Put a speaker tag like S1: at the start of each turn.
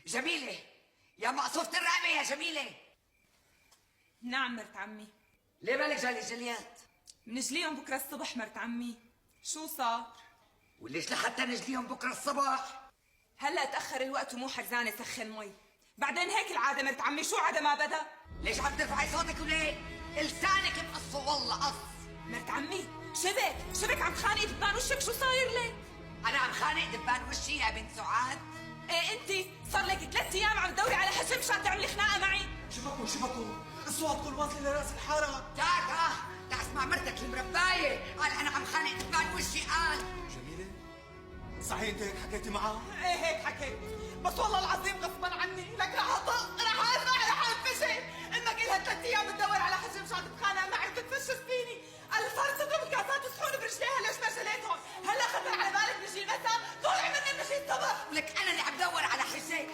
S1: جميلة يا مقصوفة الرقبة يا جميلة.
S2: نعم مرت عمي.
S1: ليه مالك جالي جليات؟
S2: منجليهم بكره الصبح مرت عمي. شو صار؟
S1: وليش لحتى نجليهم بكرة الصبح؟
S2: هلا تأخر الوقت ومو حرزانة سخن مي. بعدين هيك العادة مرت عمي، شو عدا ما بدا؟
S1: ليش عم ترفعي صوتك وليه؟ لسانك مقصه والله قص.
S2: مرت عمي شبك عم تخانقي دبان وشك، شو صاير ليه؟
S1: أنا عم خانق دبان وشي يا بنت سعاد؟
S2: ايه انتي صار لك 3 ايام عم تدوري على حجم مشان تعملي خناقة معي.
S3: شبكوا اصواتكم واصلة لراس الحارة.
S1: تعال اسمع مرتك المرباية، قال أنا عم خانق دبان وشي. قال
S3: جميلة صحيح انت هيك حكيتي معها؟
S2: ايه هيك حكيت، بس والله العظيم غصبا عني لك رح اطق، رح اسمع، رح انفشل. انك الها 3 ايام بتدور على حجم مشان تتخانق معي وتتفشش فيني. قال صار تضرب كاسات وصحون برجليها، ليش ما شليتهم؟ هلا خطر على بالك نجي المسا؟ طلع مني مشي الصبح.
S1: ولك أنا اللي عم دور على حجة.